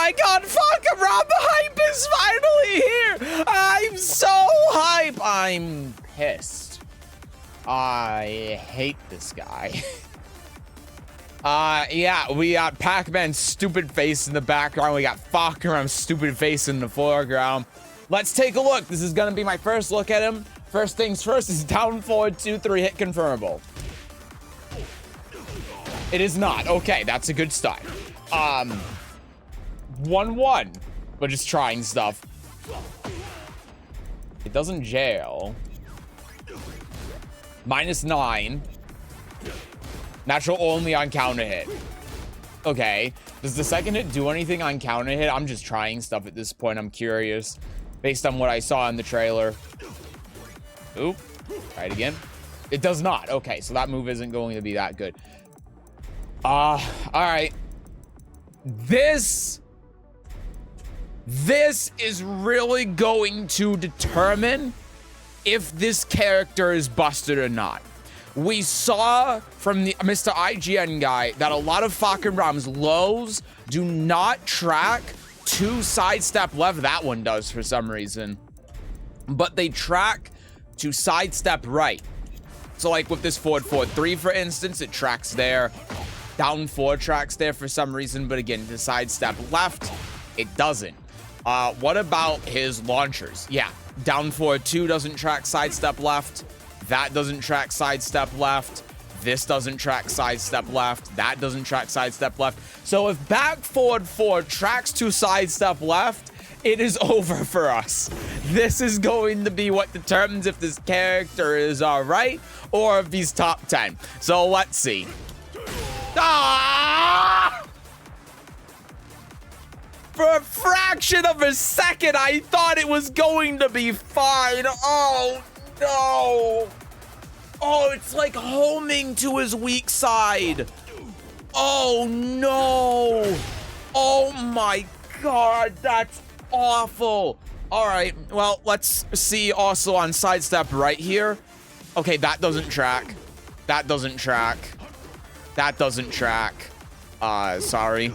my god, Fahkumram, the hype is finally here! I'm so hype! I'm pissed. I hate this guy. Yeah, we got Pac-Man's stupid face in the background. We got Fahkumram's stupid face in the foreground. Let's take a look. This is gonna be my first look at him. First things first is down forward 2-3 hit confirmable. It is not. Okay, that's a good start. 1-1. But just trying stuff. It doesn't jail. -9. Natural only on counter hit. Okay. Does the second hit do anything on counter hit? I'm just trying stuff at this point. I'm curious. Based on what I saw in the trailer. Oop. Try it again. It does not. Okay, so that move isn't going to be that good. Alright. This is really going to determine if this character is busted or not. We saw from the Mr. IGN guy that a lot of Fahkumram's lows do not track to sidestep left. That one does for some reason. But they track to sidestep right. So like with this forward 4-3, for instance, it tracks there. Down 4 tracks there for some reason, but again, to sidestep left, it doesn't. What about his launchers? Yeah, down 4-2 doesn't track sidestep left. That doesn't track sidestep left. This doesn't track sidestep left. That doesn't track sidestep left. So if back forward 4 tracks to sidestep left, it is over for us. This is going to be what determines if this character is all right or if he's top 10. So let's see. Ah! For a fraction of a second, I thought it was going to be fine. Oh, no. Oh, it's like homing to his weak side. Oh, no. Oh, my God. That's awful. All right. Well, let's see also on sidestep right here. Okay, that doesn't track. That doesn't track. That doesn't track. Sorry.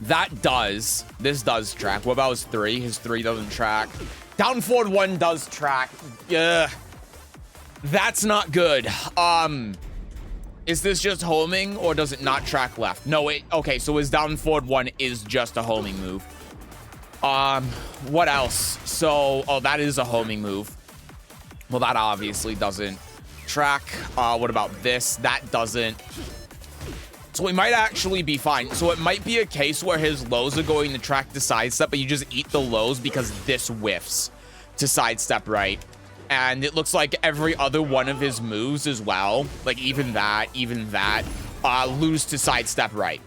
That does. This does track. What about his 3? His 3 doesn't track. Down forward 1 does track. Yeah. That's not good. Is this just homing or does it not track left? No, okay, so his down forward 1 is just a homing move. What else? So, oh, that is a homing move. Well, that obviously doesn't track. What about this? That doesn't. So we might actually be fine. So it might be a case where his lows are going to track to sidestep, but you just eat the lows because this whiffs to sidestep right. And it looks like every other one of his moves as well, like even that, lose to sidestep right.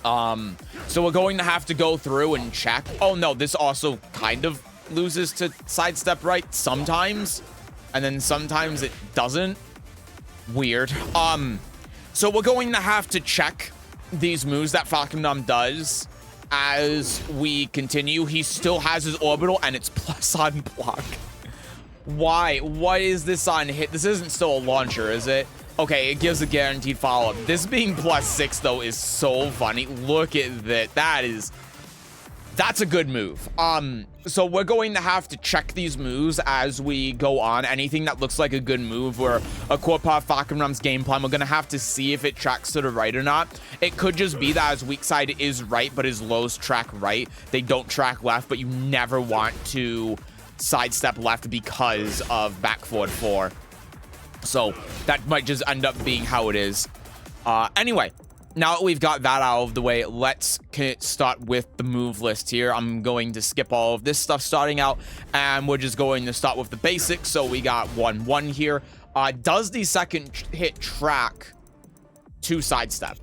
So we're going to have to go through and check. Oh no, this also kind of loses to sidestep right sometimes, and then sometimes it doesn't. Weird. So we're going to have to check these moves that Fahkumram does as we continue. He still has his orbital and it's plus on block. Why? What is this on hit? This isn't still a launcher, is it? Okay, it gives a guaranteed follow-up. This being +6 though is so funny. Look at that. That's a good move. So we're going to have to check these moves as we go on. Anything that looks like a good move or a core part of Fahkumram's game plan, we're going to have to see if it tracks to the right or not. It could just be that his weak side is right, but his lows track right. They don't track left, but you never want to sidestep left because of back forward 4. So that might just end up being how it is. Anyway. Now that we've got that out of the way, let's start with the move list here. I'm going to skip all of this stuff starting out, and we're just going to start with the basics. So we got 1-1 here. Does the second hit track to sidestep?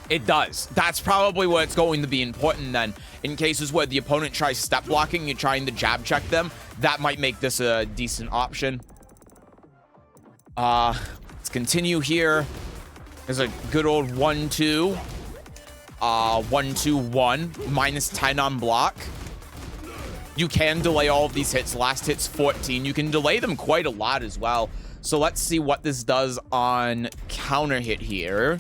It does. That's probably where it's going to be important then. In cases where the opponent tries step blocking, you're trying to jab check them, that might make this a decent option. Let's continue here. There's a good old 1-2. 1-2-1. -10 on block. You can delay all of these hits. Last hit's 14. You can delay them quite a lot as well. So let's see what this does on counter hit here.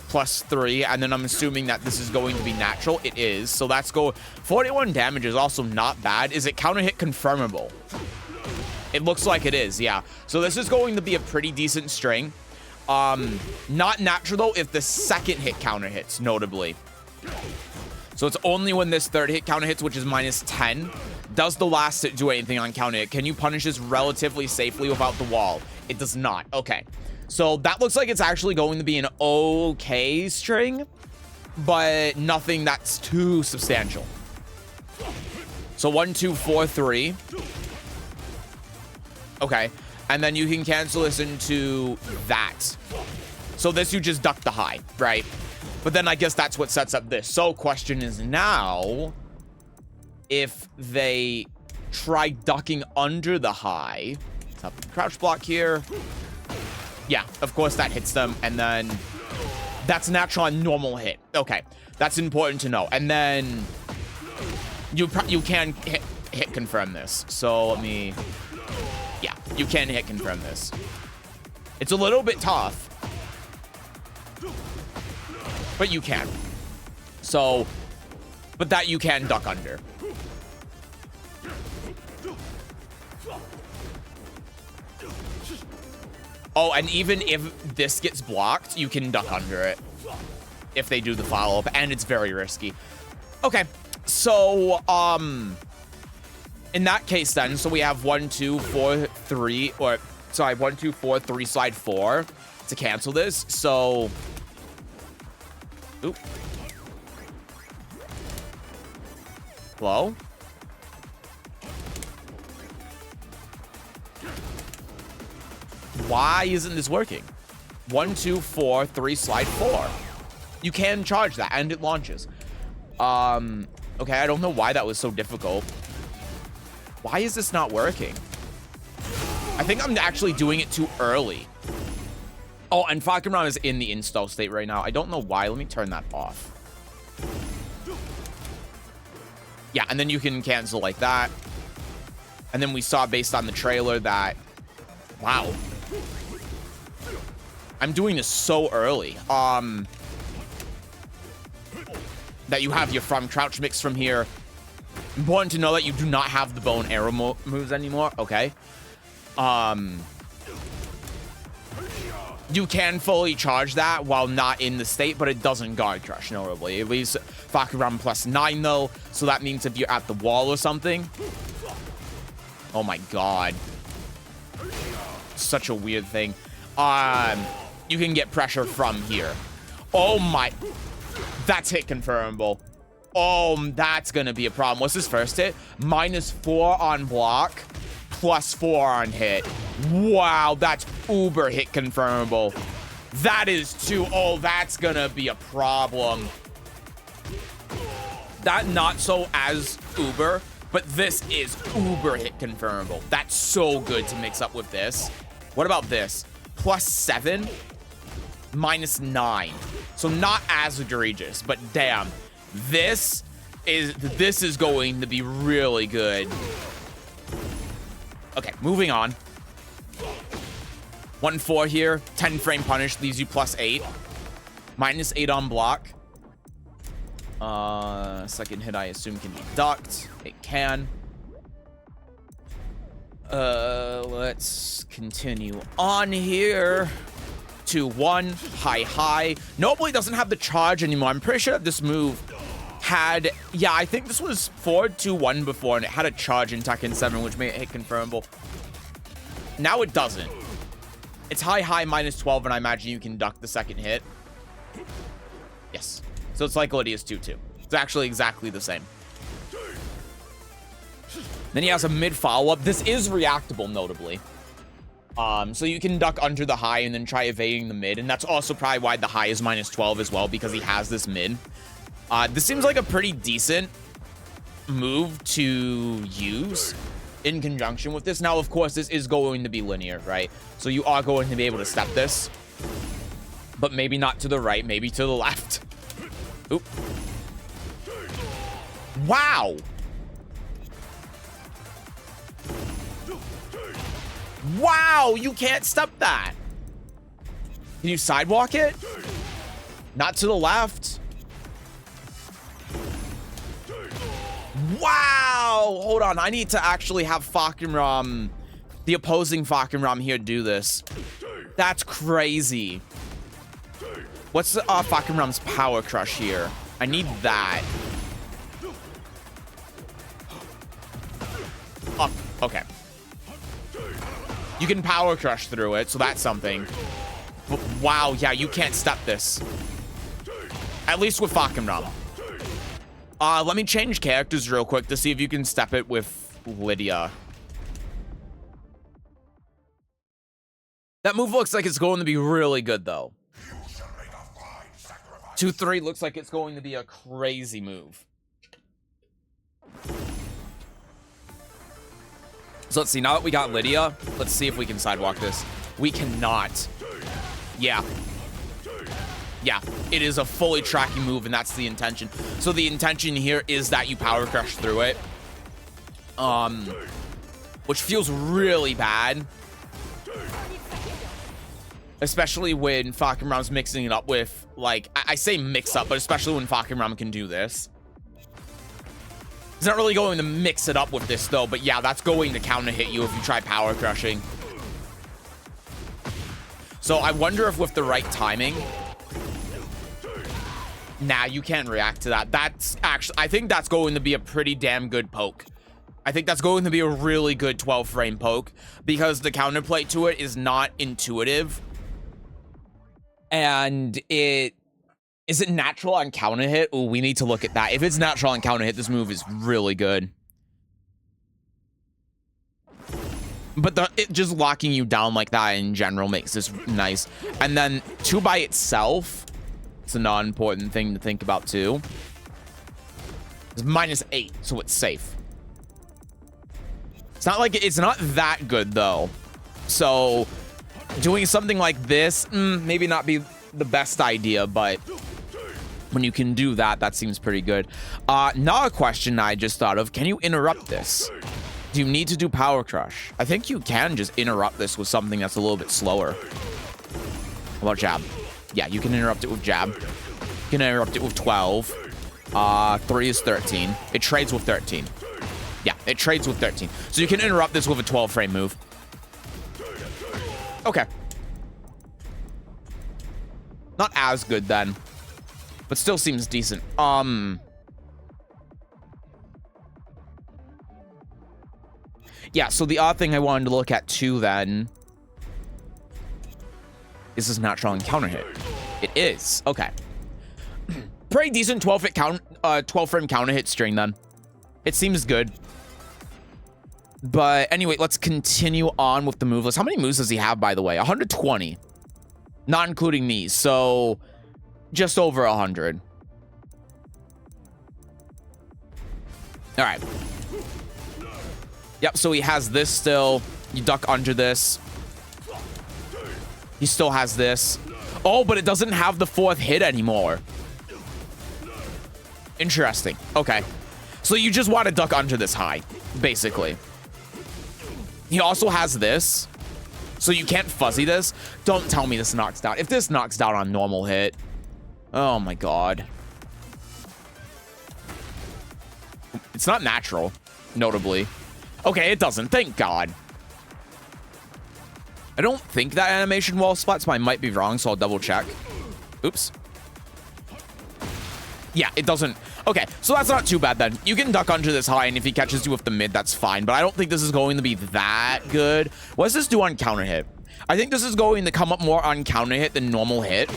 +3, and then I'm assuming that this is going to be natural. It is, so let's go. 41 damage is also not bad. Is it counter hit confirmable? It looks like it is, yeah. So this is going to be a pretty decent string. Not natural though if the second hit counter hits, notably. So it's only when this third hit counter hits, which is -10. Does the last hit do anything on counter hit? Can you punish this relatively safely without the wall? It does not. Okay. So that looks like it's actually going to be an okay string, but nothing that's too substantial. So 1, 2, 4, 3. Okay. And then you can cancel this into that. So this, you just duck the high, right? But then I guess that's what sets up this. So question is now, if they try ducking under the high, top of the crouch block here. Yeah, of course that hits them. And then that's natural on normal hit. Okay, that's important to know. And then you can hit confirm this. So let me... Yeah, you can hit confirm this. It's a little bit tough, but you can. So, but that you can duck under. Oh, and even if this gets blocked, you can duck under it if they do the follow-up, and it's very risky. Okay, so, in that case then, so we have 1, 2, 4, 3, or, sorry, 1, 2, 4, 3, slide 4 to cancel this, so... Oop. Hello? Why isn't this working? 1, 2, 4, 3, slide 4. You can charge that, and it launches. Okay, I don't know why that was so difficult. Why is this not working? I think I'm actually doing it too early. Oh, and Fahkumram is in the install state right now. I don't know why. Let me turn that off. Yeah, and then you can cancel like that. And then we saw based on the trailer that... Wow. I'm doing this so early. That you have your from crouch mix from here. Important to know that you do not have the bow and arrow moves anymore. Okay. You can fully charge that while not in the state, but it doesn't guard crush, notably. It leaves Fahkumram +9, though, so that means if you're at the wall or something... Oh, my God. Such a weird thing. You can get pressure from here. Oh, my... That's hit confirmable. Oh, that's gonna be a problem. What's his first hit? -4 on block, +4 on hit. Wow, that's uber hit confirmable. That is too... Oh, that's gonna be a problem. That not so as uber, but this is uber hit confirmable. That's so good to mix up with this. What about this? +7, -9. So not as egregious, but damn. This is going to be really good. Okay, moving on. 1, 4 here. 10 frame punish leaves you +8. -8 on block. Second hit I assume can be ducked. It can. Let's continue on here. 2, 1, high. Nobly doesn't have the charge anymore. I'm pretty sure that this move had... Yeah, I think this was 4, 2, 1 before, and it had a charge in Tekken 7, which made it hit confirmable. Now it doesn't. It's high, -12, and I imagine you can duck the second hit. Yes. So it's like Lydia's 2-2. It's actually exactly the same. Then he has a mid follow-up. This is reactable, notably. So you can duck under the high and then try evading the mid. And that's also probably why the high is -12 as well, because he has this mid. This seems like a pretty decent move to use in conjunction with this. Now, of course, this is going to be linear, right? So you are going to be able to step this. But maybe not to the right, maybe to the left. Oop. Wow! Wow, you can't step that. Can you sidewalk it? Not to the left. Wow! Hold on. I need to actually have Fahkumram, the opposing Fahkumram here, do this. That's crazy. What's Fahkumram's power crush here? I need that. Up. Okay. You can power crush through it, so that's something. But wow, yeah, you can't step this. At least with Fahkumram. Let me change characters real quick to see if you can step it with Lydia. That move looks like it's going to be really good, though. 2-3 looks like it's going to be a crazy move. So let's see. Now that we got Lydia, let's see if we can sidewalk this. We cannot. Yeah. Yeah, it is a fully tracking move, and that's the intention. So the intention here is that you power crush through it. Which feels really bad. Especially when Fahkumram's mixing it up with, like, I say mix up, but especially when Fahkumram can do this. He's not really going to mix it up with this, though, but yeah, that's going to counter hit you if you try power crushing. So I wonder if with the right timing... Nah, you can't react to that. That's actually... I think that's going to be a pretty damn good poke. I think that's going to be a really good 12-frame poke, because the counterplay to it is not intuitive. And it... Is it natural on counter hit? Oh, we need to look at that. If it's natural on counter hit, this move is really good. But it just locking you down like that in general makes this nice. And then 2 by itself, it's a non-important thing to think about too. It's -8, so it's safe. It's not like it's not that good though. So doing something like this, maybe not be the best idea, but when you can do that, that seems pretty good. Now a question I just thought of, can you interrupt this? Do you need to do power crush? I think you can just interrupt this with something that's a little bit slower. How about jab? Yeah, you can interrupt it with jab. You can interrupt it with 12. 3 is 13. It trades with 13. Yeah, it trades with 13. So you can interrupt this with a 12-frame move. Okay. Not as good then, but still seems decent. Yeah, so the odd thing I wanted to look at too then is this natural and counter hit. It is. Okay. Pretty decent 12-frame counter hit string then. It seems good. But anyway, let's continue on with the move list. How many moves does he have, by the way? 120. Not including these, so just over 100. All right. Yep, so he has this still. You duck under this. He still has this. Oh, but it doesn't have the 4th hit anymore. Interesting. Okay. So you just want to duck under this high, basically. He also has this. So you can't fuzzy this. Don't tell me this knocks down. If this knocks down on normal hit. Oh my god. It's not natural, notably. Okay, it doesn't. Thank God. I don't think that animation wall splats, but I might be wrong, so I'll double check. Oops. Yeah, it doesn't. Okay, so that's not too bad then. You can duck under this high, and if he catches you with the mid, that's fine. But I don't think this is going to be that good. What does this do on counter hit? I think this is going to come up more on counter hit than normal hit.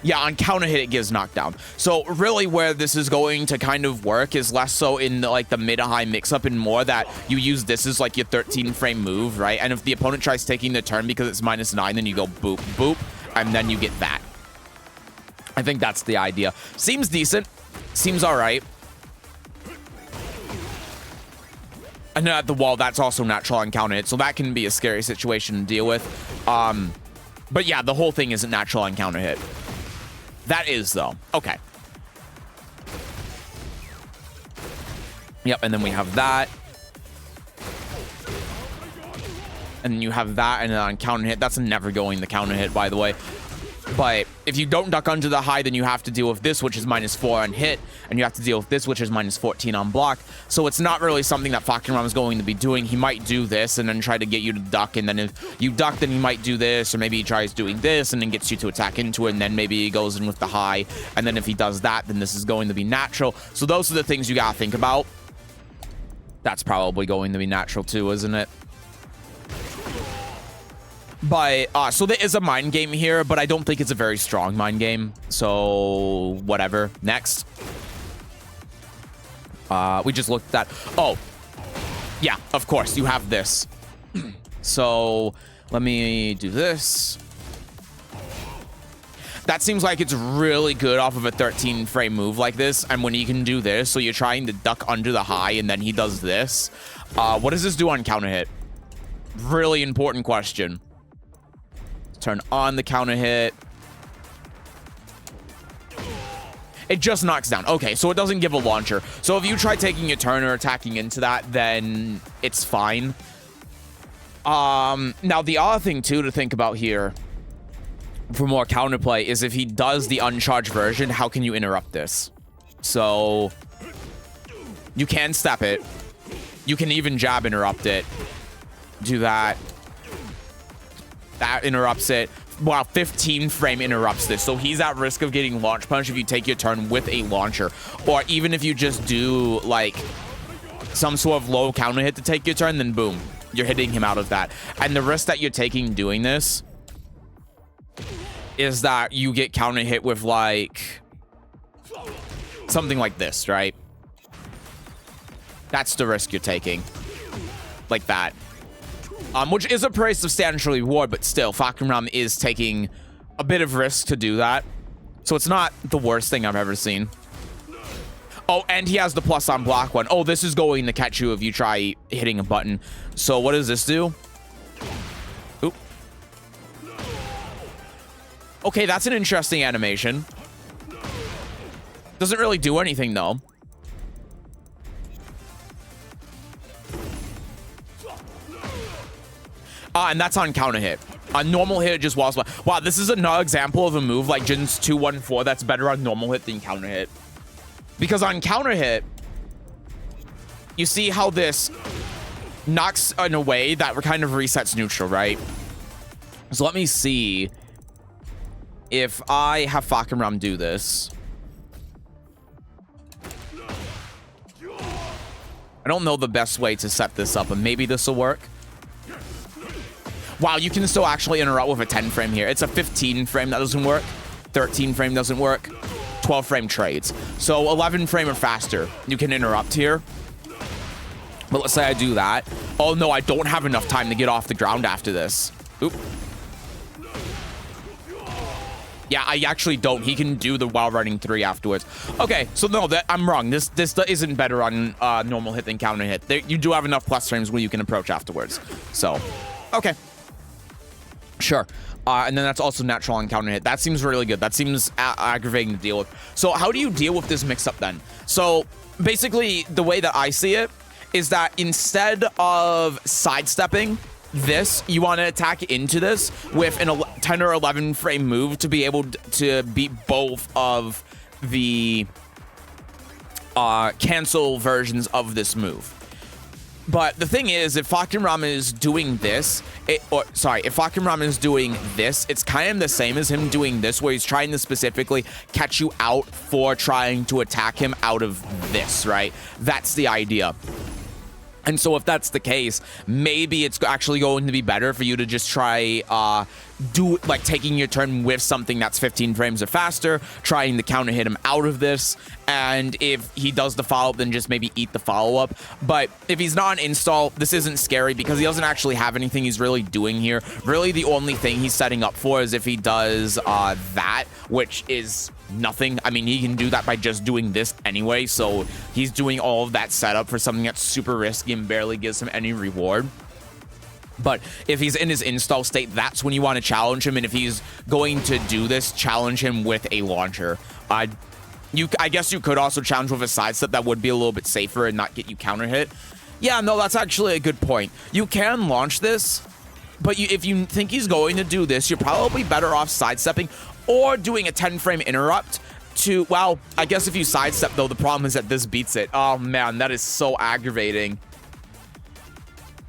Yeah, on counter hit, it gives knockdown. So really where this is going to kind of work is less so in like the mid-high mix-up and more that you use this as like your 13-frame move, right? And if the opponent tries taking the turn because it's -9, then you go boop, boop, and then you get that. I think that's the idea. Seems decent. Seems all right. And then at the wall, that's also natural on counter hit, so that can be a scary situation to deal with. But yeah, the whole thing isn't natural on counter hit. That is, though. Okay. Yep, and then we have that. And you have that, and then on counter hit, that's never going to counter hit, by the way. But if you don't duck under the high, then you have to deal with this, which is -4 on hit, and you have to deal with this, which is -14 on block. So it's not really something that Fahkumram is going to be doing. He might do this and then try to get you to duck, and then if you duck, then he might do this, or maybe he tries doing this and then gets you to attack into it, and then maybe he goes in with the high, and then if he does that, then this is going to be natural. So those are the things you gotta think about. That's probably going to be natural too, isn't it? But, so there is a mind game here, but I don't think it's a very strong mind game. So, whatever. Next. We just looked at that. Oh. Yeah, of course. You have this. So, let me do this. That seems like it's really good off of a 13 frame move like this. And when he can do this, so you're trying to duck under the high, and then he does this. What does this do on counter hit? Really important question. Turn on the counter hit. It just knocks down. Okay, so it doesn't give a launcher. So if you try taking your turn or attacking into that, then it's fine. Now, the other thing, too, to think about here for more counterplay is if he does the uncharged version, how can you interrupt this? So you can step it. You can even jab interrupt it. Do that. That interrupts it. Wow, 15 frame interrupts this. So he's at risk of getting launch punch if you take your turn with a launcher. Or even if you just do, like, some sort of low counter hit to take your turn, then boom, you're hitting him out of that. And the risk that you're taking doing this is that you get counter hit with, like, something like this, right? That's the risk you're taking. Like that. Which is a pretty substantial reward, but still, Fahkumram is taking a bit of risk to do that. So it's not the worst thing I've ever seen. Oh, and he has the plus on block one. Oh, this is going to catch you if you try hitting a button. So what does this do? Oop. Okay, that's an interesting animation. Doesn't really do anything, though. And that's on counter hit. On normal hit, it just walls. Wow, this is another example of a move like Jin's 214 that's better on normal hit than counter hit. Because on counter hit, you see how this knocks in a way that kind of resets neutral, right? So let me see if I have Fahkumram do this. I don't know the best way to set this up, but maybe this will work. Wow, you can still actually interrupt with a 10 frame here. It's a 15 frame that doesn't work. 13 frame doesn't work. 12 frame trades. So 11 frame or faster, you can interrupt here. But let's say I do that. Oh no, I don't have enough time to get off the ground after this. Oop. Yeah, I actually don't. He can do the while running 3 afterwards. Okay, so no, I'm wrong. This isn't better on normal hit than counter hit. You do have enough plus frames where you can approach afterwards. So, okay. Sure. And then that's also natural on counter hit. That seems really good. That seems aggravating to deal with. So how do you deal with this mix-up then? So basically, the way that I see it is that instead of sidestepping this, you want to attack into this with an 10 or 11 frame move to be able to beat both of the cancel versions of this move. But the thing is, if Fahkumram is doing this, if Fahkumram is doing this, it's kind of the same as him doing this, where he's trying to specifically catch you out for trying to attack him out of this, right? That's the idea. And so if that's the case, maybe it's actually going to be better for you to just try taking your turn with something that's 15 frames or faster, trying to counter hit him out of this, and if he does the follow-up, then just maybe eat the follow-up. But if he's not an install, this isn't scary because he doesn't actually have anything he's really doing here. Really, the only thing he's setting up for is if he does that, which is nothing. I mean, he can do that by just doing this anyway, so he's doing all of that setup for something that's super risky and barely gives him any reward. But if he's in his install state, that's when you want to challenge him, and if he's going to do this, challenge him with a launcher. I guess you could also challenge with a sidestep. That would be a little bit safer and not get you counter hit. Yeah, no, that's actually a good point. You can launch this, but if you think he's going to do this, you're probably better off sidestepping. or doing a 10-frame interrupt to, well, I guess if you sidestep, though, the problem is that this beats it. Oh, man, that is so aggravating.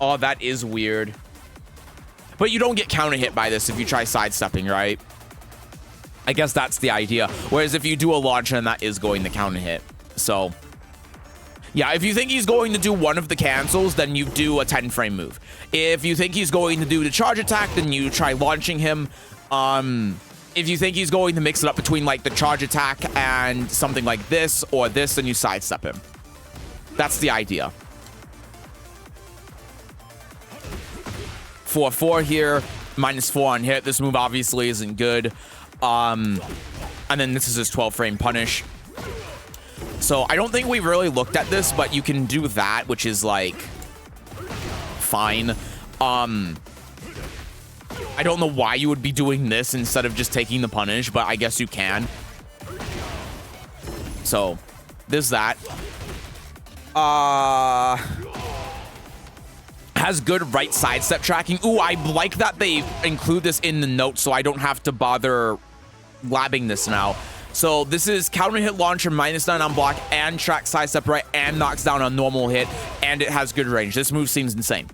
Oh, that is weird. But you don't get counter hit by this if you try sidestepping, right? I guess that's the idea. Whereas if you do a launch, then that is going to counter hit. So, yeah, if you think he's going to do one of the cancels, then you do a 10-frame move. If you think he's going to do the charge attack, then you try launching him. If you think he's going to mix it up between, like, the charge attack and something like this or this, then you sidestep him. That's the idea. 4-4 here, -4 on hit. This move obviously isn't good. And then this is his 12-frame punish. So I don't think we really looked at this, but you can do that, which is, like, fine. I don't know why you would be doing this instead of just taking the punish, but I guess you can. So, there's that. Has good right side step tracking. Ooh, I like that they include this in the notes so I don't have to bother labbing this now. So this is counter hit launcher, -9 on block, and track side step right, and knocks down on normal hit, and it has good range. This move seems insane.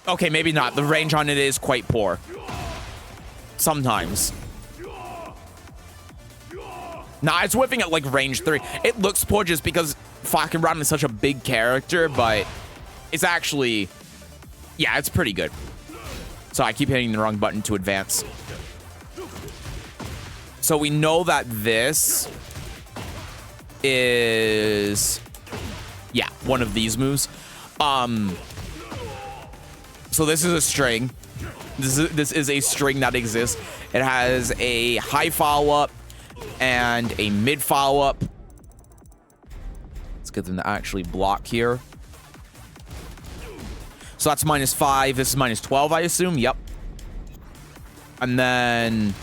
Okay, maybe not. The range on it is quite poor. Sometimes. Nah, it's whipping at like range 3. It looks poor just because Fahkumram is such a big character, but it's actually, yeah, it's pretty good. So I keep hitting the wrong button to advance. So we know that this is, yeah, one of these moves. So this is a string. This is a string that exists. It has a high follow-up and a mid follow-up. Let's get them to actually block here. So that's -5. This is -12, I assume. Yep. And then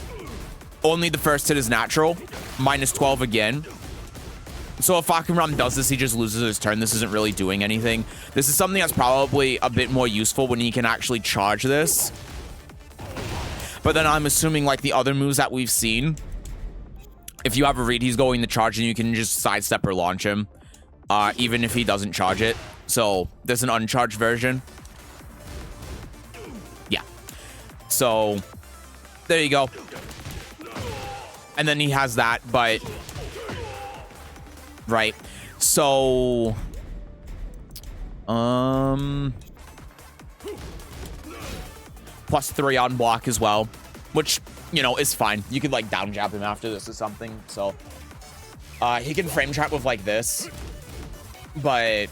only the first hit is natural. -12 again. So if Fahkumram does this, he just loses his turn. This isn't really doing anything. This is something that's probably a bit more useful when he can actually charge this. But then I'm assuming, like the other moves that we've seen, if you have a read, he's going to charge and you can just sidestep or launch him, even if he doesn't charge it. So there's an uncharged version. Yeah. So there you go. And then he has that, but right. So +3 on block as well, which, you know, is fine. You could like down jab him after this or something. So he can frame trap with like this, but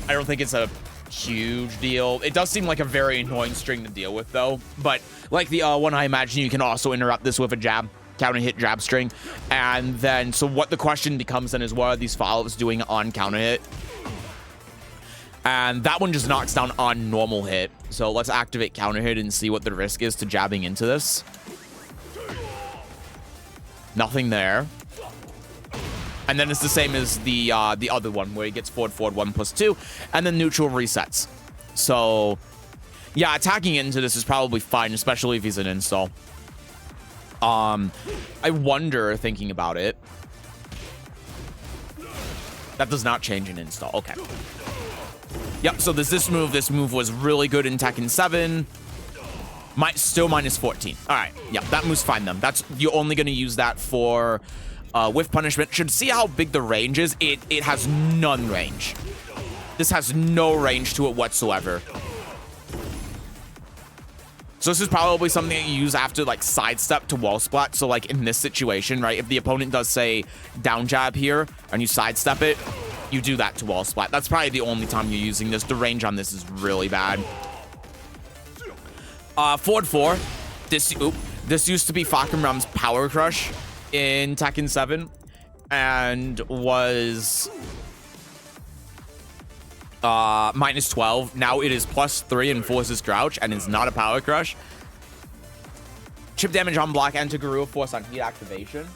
I don't think it's a huge deal. It does seem like a very annoying string to deal with though. But like the one, I imagine you can also interrupt this with a jab, counter hit jab string. And then, so what the question becomes then is, what are these follow-ups doing on counter hit? And that one just knocks down on normal hit. So let's activate counter hit and see what the risk is to jabbing into this. Nothing there. And then it's the same as the other one where he gets forward 1+2 and then neutral resets. So yeah, attacking into this is probably fine, especially if he's an install. I wonder, thinking about it, that does not change an install. Okay. Yep, so there's this move. This move was really good in Tekken 7. Still -14. All right. Yep, that move's fine then. You're only going to use that for whiff punishment. Should see how big the range is. It has none range. This has no range to it whatsoever. So this is probably something that you use after like sidestep to wall splat. So like in this situation, right, if the opponent does say down jab here and you sidestep it, you do that to wall splat. That's probably the only time you're using this. The range on this is really bad. Forward 4. This used to be Fahkumram's power crush in Tekken 7 and was -12. Now it is +3 and forces crouch and is not a power crush. Chip damage on block and to Guru force on heat activation.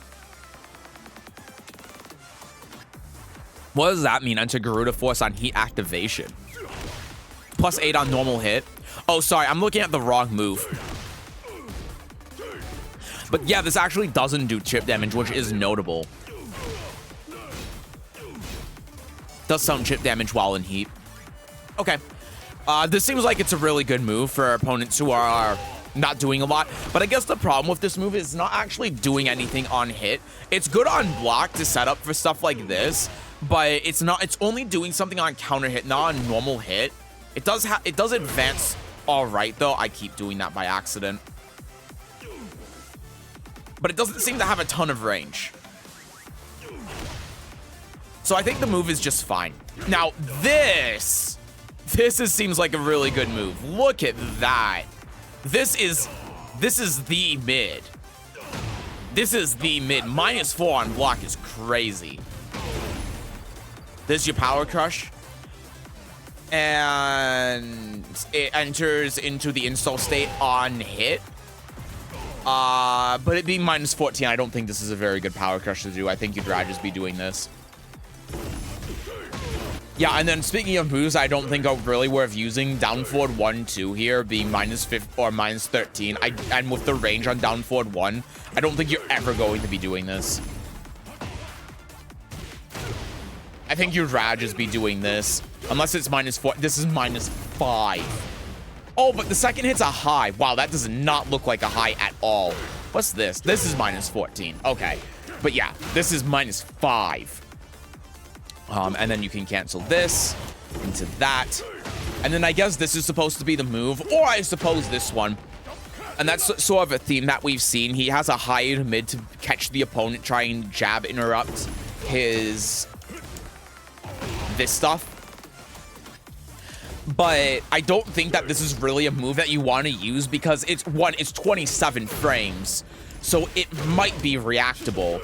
What does that mean? Enter Garuda force on heat activation. +8 on normal hit. Oh, sorry. I'm looking at the wrong move. But yeah, this actually doesn't do chip damage, which is notable. Does some chip damage while in heat. Okay. This seems like it's a really good move for opponents who are not doing a lot. But I guess the problem with this move is not actually doing anything on hit. It's good on block to set up for stuff like this, but it's only doing something on counter hit, not on normal hit. It does advance all right, though. I keep doing that by accident. But it doesn't seem to have a ton of range. So I think the move is just fine. Now, this seems like a really good move. Look at that. This is the mid. This is the mid. -4 on block is crazy. This is your power crush. And it enters into the install state on hit. But it being -14, I don't think this is a very good power crush to do. I think you'd rather just be doing this. Yeah, and then speaking of moves, I don't think are really worth using. Down forward 1, 2 here being -5 or -13. And with the range on down forward 1, I don't think you're ever going to be doing this. I think you'd rather just be doing this. Unless it's -4. This is -5. Oh, but the second hit's a high. Wow, that does not look like a high at all. What's this? This is -14. Okay. But yeah, this is -5. And then you can cancel this into that. And then I guess this is supposed to be the move. Or I suppose this one. And that's sort of a theme that we've seen. He has a high to mid to catch the opponent, try and jab interrupt this stuff. But I don't think that this is really a move that you want to use because it's 27 frames. So it might be reactable.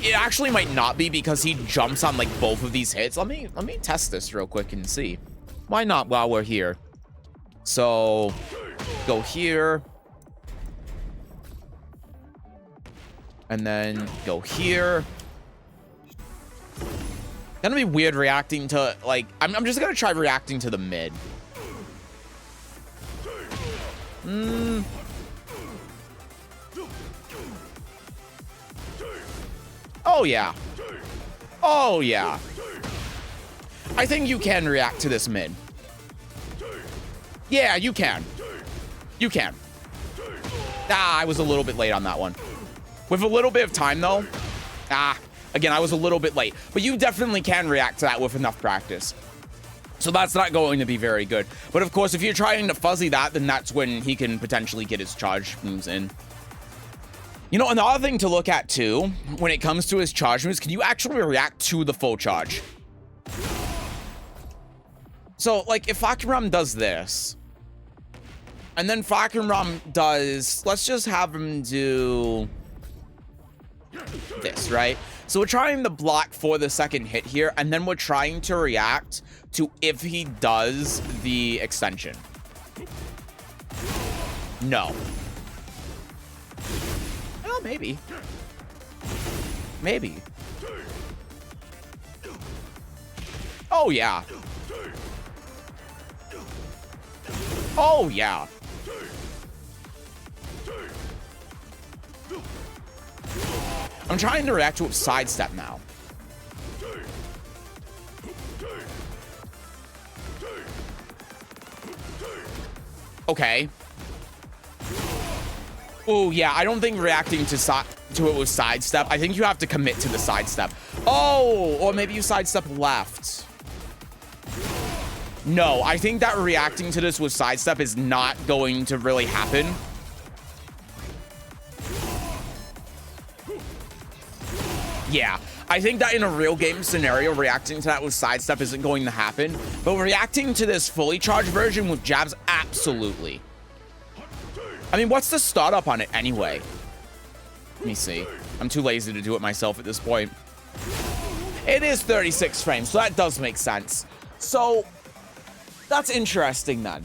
It actually might not be because he jumps on like both of these hits. Let me test this real quick and see. Why not while we're here? So go here. And then go here. Gonna be weird reacting to like I'm just gonna try reacting to the mid. Oh yeah. Oh yeah. I think you can react to this mid. Yeah, you can. You can. I was a little bit late on that one. With a little bit of time though. Again, I was a little bit late, but you definitely can react to that with enough practice. So that's not going to be very good. But of course, if you're trying to fuzzy that, then that's when he can potentially get his charge moves in. You know, another thing to look at too, when it comes to his charge moves, can you actually react to the full charge? So, like, if Fahkumram does this, and then Fahkumram does, let's just have him do this, right? So we're trying to block for the second hit here, and then we're trying to react to if he does the extension. No. Oh, maybe. Maybe. Oh, yeah. Oh, yeah. I'm trying to react to a sidestep now. Okay. Oh, yeah, I don't think reacting to it with sidestep. I think you have to commit to the sidestep. Oh, or maybe you sidestep left. No, I think that reacting to this with sidestep is not going to really happen. Yeah, I think that in a real game scenario, reacting to that with sidestep isn't going to happen. But reacting to this fully charged version with jabs, absolutely. I mean, what's the startup on it anyway? Let me see. I'm too lazy to do it myself at this point. It is 36 frames, so that does make sense. So that's interesting then.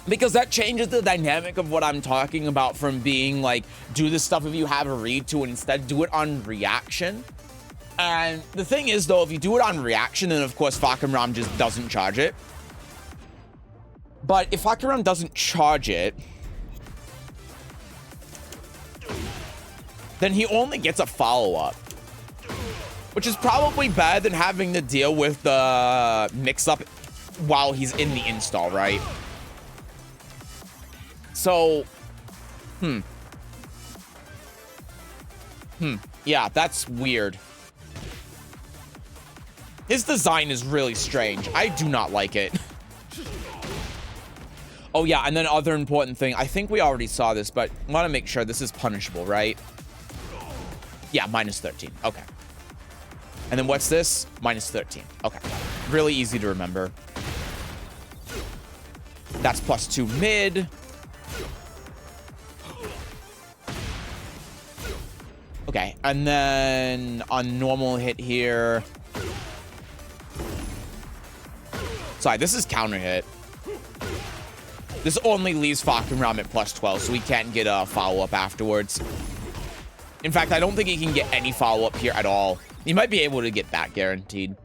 Because that changes the dynamic of what I'm talking about from being like, do this stuff if you have a read to instead do it on reaction. And the thing is, though, if you do it on reaction, then of course Fahkumram just doesn't charge it. But if Fahkumram doesn't charge it, then he only gets a follow-up. Which is probably better than having to deal with the mix-up while he's in the install, right? So, yeah, that's weird. His design is really strange. I do not like it. Oh, yeah, and then other important thing. I think we already saw this, but I want to make sure this is punishable, right? Yeah, minus 13. Okay. And then what's this? Minus 13. Okay. Really easy to remember. That's plus 2 mid. Okay, and then on normal hit here. Sorry, this is counter hit. This only leaves Fahkumram at plus 12, so he can't get a follow-up afterwards. In fact, I don't think he can get any follow-up here at all. He might be able to get that guaranteed.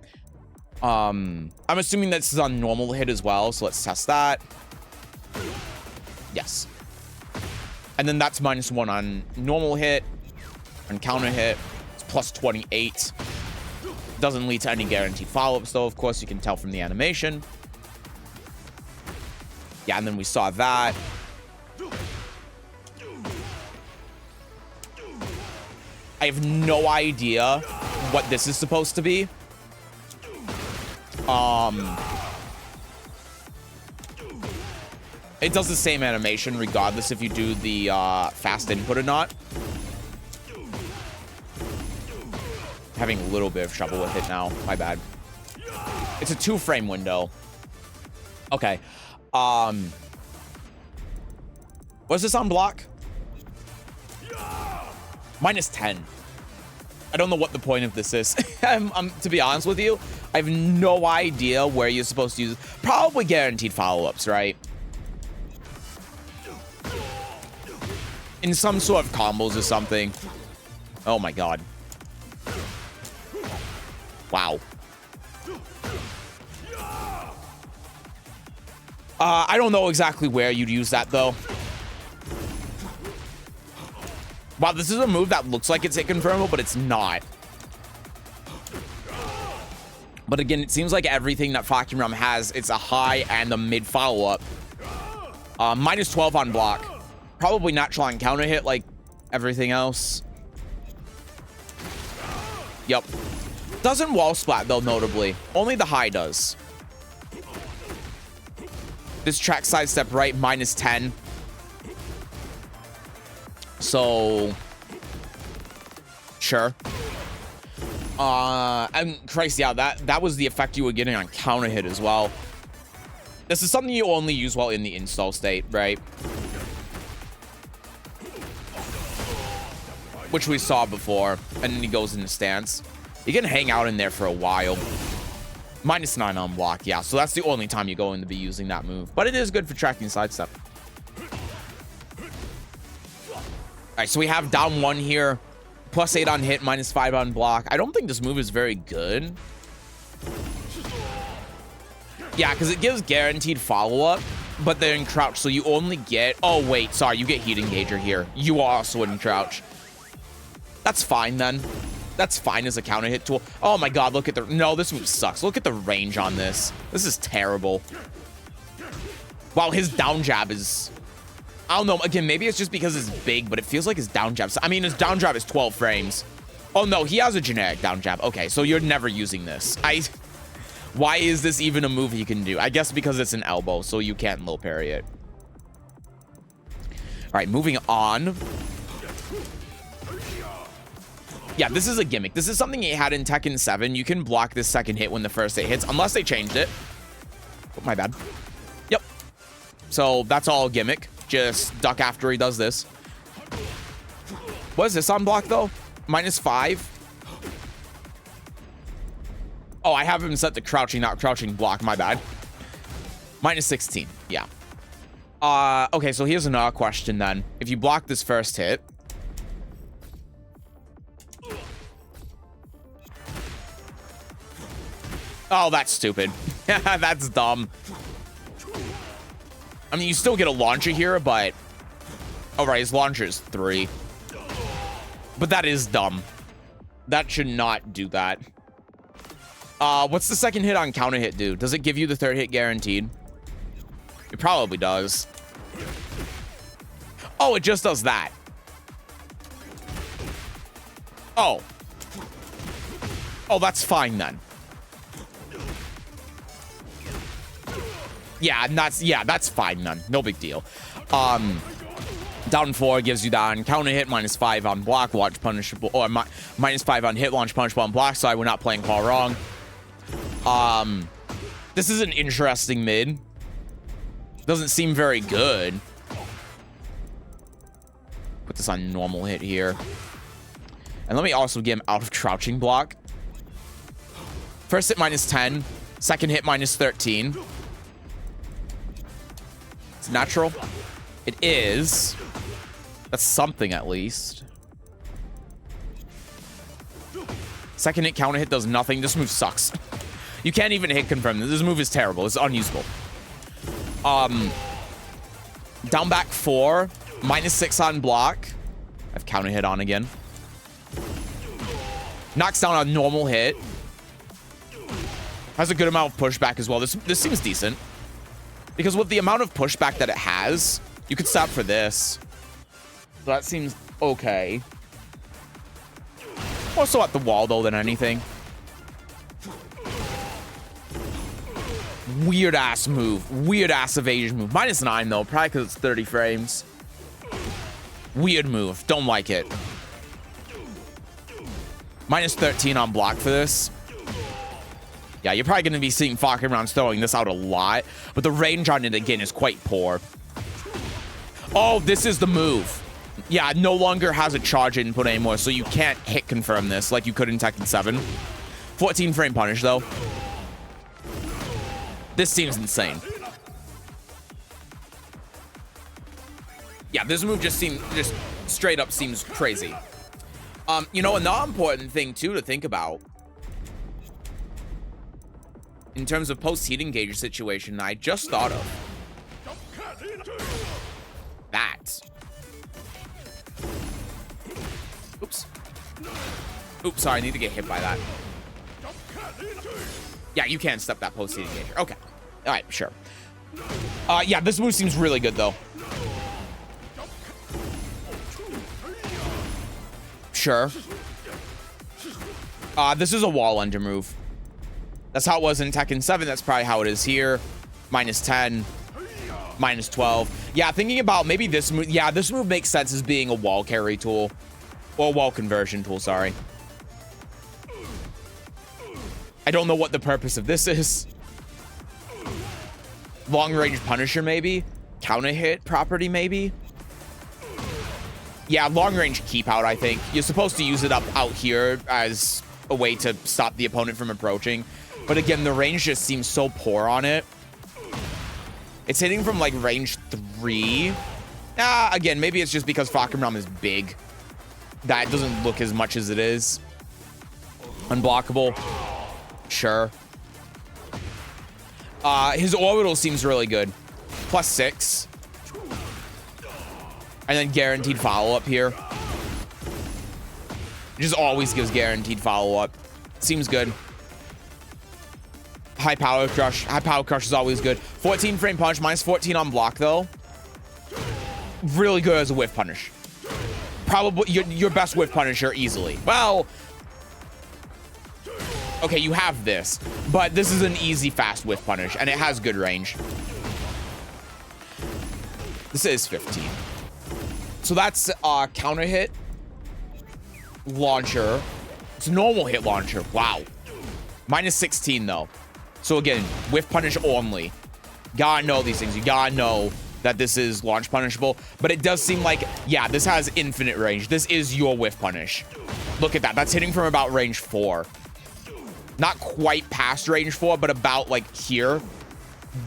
I'm assuming this is on normal hit as well, so let's test that. Yes. And then that's minus 1 on normal hit. On counter hit, it's plus 28. Doesn't lead to any guaranteed follow-ups, though, of course, you can tell from the animation. Yeah, and then we saw that. I have no idea what this is supposed to be. It does the same animation regardless if you do the fast input or not. Having a little bit of trouble with it now. My bad. It's a 2-frame window. Okay. Was this on block? Minus 10. I don't know what the point of this is. To be honest with you, I have no idea where you're supposed to use it. Probably guaranteed follow-ups, right? In some sort of combos or something. Oh my god. Wow. I don't know exactly where you'd use that, though. Wow, this is a move that looks like it's hit confirmable, but it's not. But again, it seems like everything that Fahkumram has, it's a high and a mid follow-up. Minus 12 on block. Probably natural on counter hit like everything else. Yep. Doesn't wall splat, though, notably. Only the high does. This track sidestep right, minus 10. So, sure. And Christ, yeah, that was the effect you were getting on counter hit as well. This is something you only use while in the install state, right? Which we saw before, and then he goes into stance. You can hang out in there for a while. Minus 9 on block, yeah. So that's the only time you're going to be using that move. But it is good for tracking sidestep. Alright, so we have down 1 here. Plus 8 on hit, minus 5 on block. I don't think this move is very good. Yeah, because it gives guaranteed follow-up, but they're in crouch, so you only get... Oh, wait, sorry, you get heat engager here. You are also in crouch. That's fine, then. That's fine as a counter hit tool. Oh my god, look at the... No, this move sucks. Look at the range on this. This is terrible. Wow, his down jab is... I don't know. Again, maybe it's just because it's big, but it feels like his down jab... I mean, his down jab is 12 frames. Oh, no, he has a generic down jab. Okay, so you're never using this. Why is this even a move he can do? I guess because it's an elbow, so you can't low parry it. All right, moving on. Yeah, this is a gimmick. This is something he had in Tekken 7. You can block this second hit when the first hit hits, unless they changed it. Oh, my bad. Yep. So that's all gimmick. Just duck after he does this. What is this on block, though? Minus 5. Oh, I have him set to crouching, not crouching block. My bad. Minus 16. Yeah. Okay, so here's another question, then. If you block this first hit... Oh, that's stupid. That's dumb. I mean, you still get a launcher here, but... Oh, right, his launcher is 3. But that is dumb. That should not do that. What's the second hit on counter hit do? Does it give you the third hit guaranteed? It probably does. Oh, it just does that. Oh. Oh, that's fine then. Yeah, that's fine then. No big deal. Down 4 gives you that on counter hit, -5 on block, launch punishable, or -5 on hit, launch punishable on block, so we're not playing call wrong. This is an interesting mid. Doesn't seem very good. Put this on normal hit here. And let me also get him out of crouching block. First hit -10. Second hit -13. It's natural. It is. That's something at least. Second hit counter hit does nothing. This move sucks. You can't even hit confirm. This move is terrible. It's unusable. Down back 4. -6 on block. I've counter hit on again. Knocks down a normal hit. Has a good amount of pushback as well. This seems decent. Because with the amount of pushback that it has, you could stop for this. So that seems okay. More so at the wall, though, than anything. Weird-ass move. Weird-ass evasion move. -9, though. Probably because it's 30 frames. Weird move. Don't like it. -13 on block for this. Yeah, you're probably going to be seeing Fahkumram throwing this out a lot. But the range on it, again, is quite poor. Oh, this is the move. Yeah, it no longer has a charge input anymore, so you can't hit confirm this like you could in Tekken 7. 14 frame punish, though. This seems insane. Yeah, this move just straight up seems crazy. You know, another important thing, too, to think about in terms of post-heat engage situation, I just thought of that. Oops. Oops, sorry, I need to get hit by that. Yeah, you can step that post-heat engager. Okay. All right, sure. Yeah, this move seems really good, though. Sure. This is a wall under move. That's how it was in Tekken 7. That's probably how it is here. -10. -12. Yeah, thinking about maybe this move. Yeah, this move makes sense as being a wall carry tool. Or wall conversion tool, sorry. I don't know what the purpose of this is. Long range punisher, maybe? Counter hit property, maybe? Yeah, long range keep out, I think. You're supposed to use it out here as a way to stop the opponent from approaching. But again, the range just seems so poor on it. It's hitting from like range 3. Again, maybe it's just because Fahkumram is big. That doesn't look as much as it is. Unblockable. Sure. His orbital seems really good. +6. And then guaranteed follow-up here. It just always gives guaranteed follow-up. Seems good. High power crush. High power crush is always good. 14 frame punch, -14 on block, though. Really good as a whiff punish. Probably your best whiff punisher easily. Well, okay, you have this, but this is an easy, fast whiff punish, and it has good range. This is 15. So that's counter hit launcher. It's a normal hit launcher. Wow. -16 though. So again, whiff punish only. Gotta know these things. You gotta know that this is launch punishable. But it does seem like, yeah, this has infinite range. This is your whiff punish. Look at that. That's hitting from about range 4. Not quite past range 4, but about like here.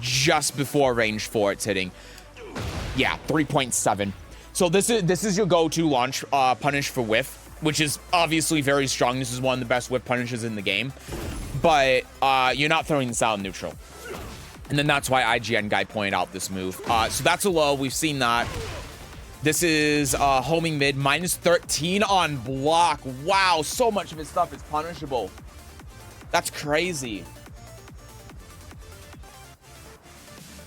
Just before range 4 it's hitting. Yeah, 3.7. So this is your go-to launch punish for whiff, which is obviously very strong. This is one of the best whiff punishes in the game. But you're not throwing this out in neutral. And then that's why IGN guy pointed out this move. So that's a low. We've seen that. This is homing mid, minus 13 on block. Wow, so much of his stuff is punishable. That's crazy.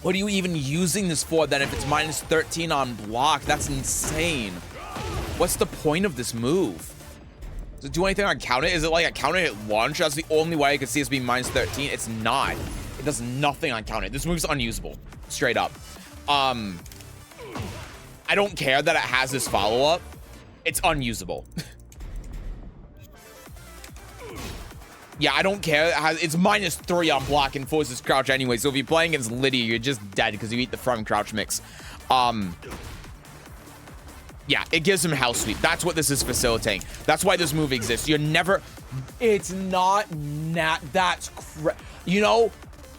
What are you even using this for then if it's minus 13 on block? That's insane. What's the point of this move? Does it do anything on counter? Is it like a counter hit launch? That's the only way I could see this being minus 13. It's not. It does nothing on counter. This move's unusable. Straight up. I don't care that it has this follow-up. It's unusable. Yeah, I don't care. It's minus 3 on block and forces crouch anyway. So if you're playing against Lydia, you're just dead because you eat the front crouch mix. Yeah, it gives him house sweep. That's what this is facilitating. That's why this move exists. You're never... It's not... That's... You know,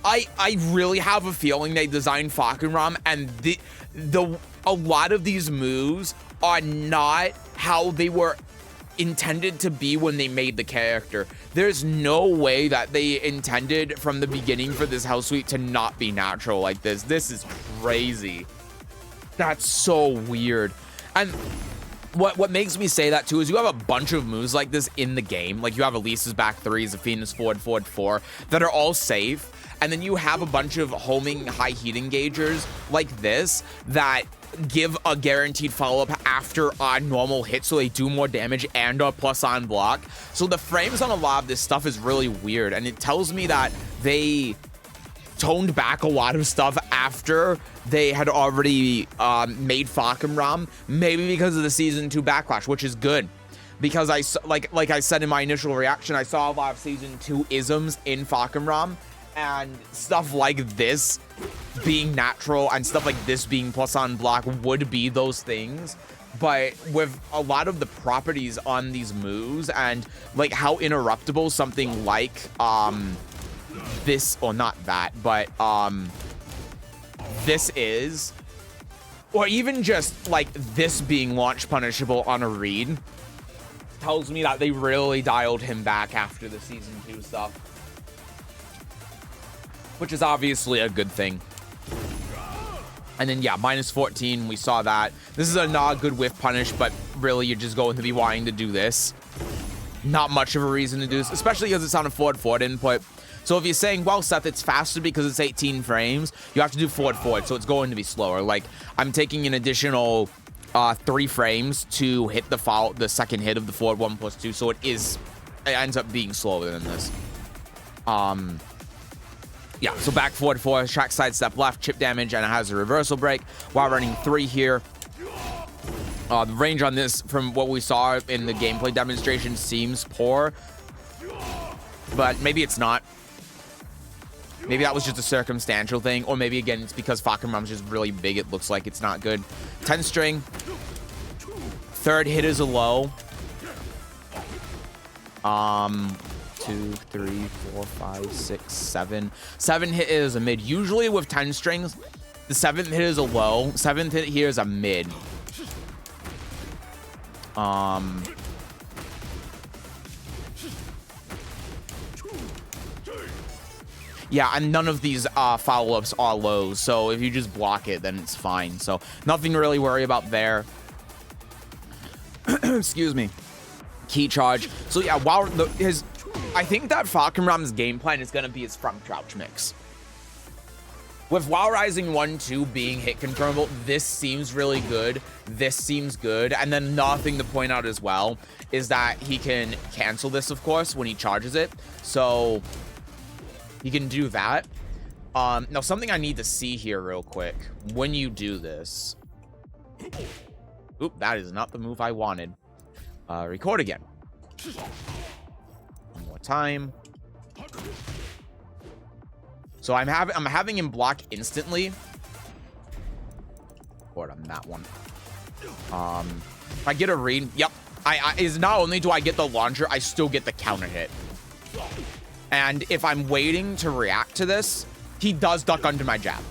I really have a feeling they designed Fahkumram, and a lot of these moves are not how they were intended to be when they made the character. There's no way that they intended from the beginning for this house sweep to not be natural like this. This is crazy. That's so weird. And what makes me say that too is you have a bunch of moves like this in the game. Like you have Elise's back threes, Athena's forward 4 that are all safe. And then you have a bunch of homing high heat engagers like this that give a guaranteed follow-up after a normal hit, so they do more damage and are plus on block. So the frames on a lot of this stuff is really weird, and it tells me that they toned back a lot of stuff after they had already made Fahkumram, maybe because of the season 2 backlash, which is good. Because like I said in my initial reaction, I saw a lot of season 2 isms in Fahkumram, and stuff like this being natural and stuff like this being plus on block would be those things. But with a lot of the properties on these moves and like how interruptible something like this, or not that, but this is, or even just like this being launch punishable on a read, tells me that they really dialed him back after the season 2 stuff, which is obviously a good thing. And then yeah, minus 14, we saw that. This is a not good whiff punish, but really you're just going to be wanting to do this. Not much of a reason to do this, especially because it's on a forward input. So if you're saying, well, Seth, it's faster because it's 18 frames, you have to do forward, so it's going to be slower. Like, I'm taking an additional 3 frames to hit the second hit of the forward 1+2, so it ends up being slower than this. Yeah, so back forward 4, track side step left, chip damage, and it has a reversal break while running 3 here. The range on this, from what we saw in the gameplay demonstration, seems poor, but maybe it's not. Maybe that was just a circumstantial thing, or maybe again it's because Fahkumram's just really big, it looks like it's not good. 10 string, third hit is a low. 2, 3, 4, 5, 6, 7. 7 hit is a mid. Usually with 10 strings, the 7th hit is a low. 7th hit here is a mid. Yeah, and none of these follow-ups are lows, so if you just block it, then it's fine. So nothing to really worry about there. Excuse me. Key charge. So yeah, while I think that Fahkumram's game plan is going to be his front crouch mix. With While Rising 1-2 being hit confirmable, this seems really good. This seems good. And then another thing to point out as well is that he can cancel this, of course, when he charges it. So he can do that. Now, something I need to see here real quick. When you do this... Oop, that is not the move I wanted. Record again. One more time. So I'm having him block instantly. Record on that one. If I get a read, yep. Is not only do I get the launcher, I still get the counter hit. And if I'm waiting to react to this, he does duck under my jab.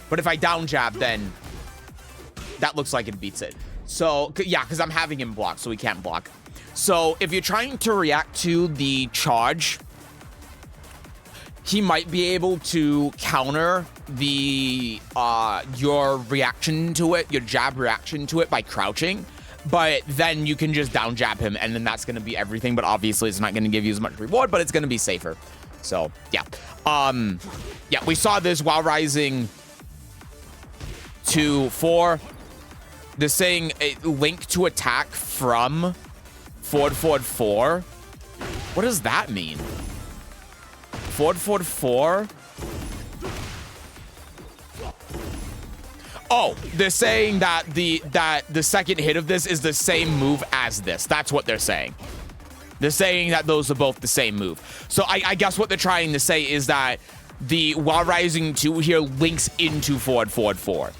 But if I down jab, then that looks like it beats it. So, yeah, because I'm having him block, so he can't block. So, if you're trying to react to the charge, he might be able to counter the your reaction to it, your jab reaction to it by crouching, but then you can just down jab him, and then that's going to be everything. But obviously it's not going to give you as much reward, but it's going to be safer. So yeah, yeah, we saw this while rising to 4. They're saying a link to attack from forward 4. What does that mean? Forward 4. Oh, they're saying that the second hit of this is the same move as this. That's what they're saying. They're saying that those are both the same move. So I guess what they're trying to say is that the while rising 2 here links into forward 4.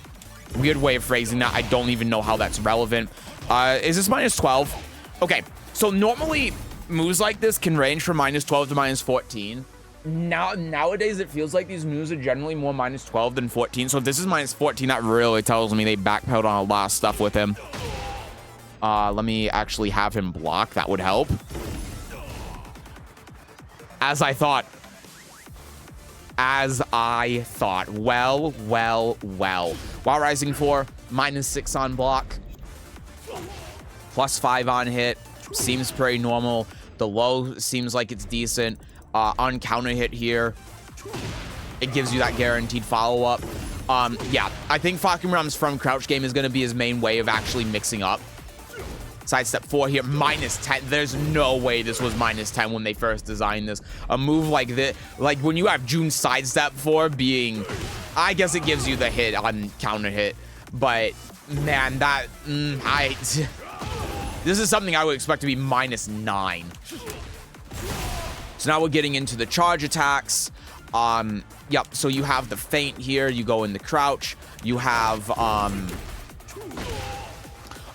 Weird way of phrasing that. I don't even know how that's relevant. Is this -12? Okay, so normally moves like this can range from -12 to -14. Nowadays, it feels like these moves are generally more -12 than 14. So if this is -14, that really tells me they backpedaled on a lot of stuff with him. Let me actually have him block. That would help. As I thought. Well. While rising 4, -6 on block. +5 on hit. Seems pretty normal. The low seems like it's decent. On counter hit here, it gives you that guaranteed follow-up. Yeah, I think Fahkumram's from crouch game is going to be his main way of actually mixing up. Sidestep 4 here, -10. There's no way this was -10 when they first designed this. A move like this, like when you have June's sidestep 4 being, I guess it gives you the hit on counter hit, but man, that, this is something I would expect to be -9. So now we're getting into the charge attacks. Yep, so you have the feint here, you go in the crouch, you have,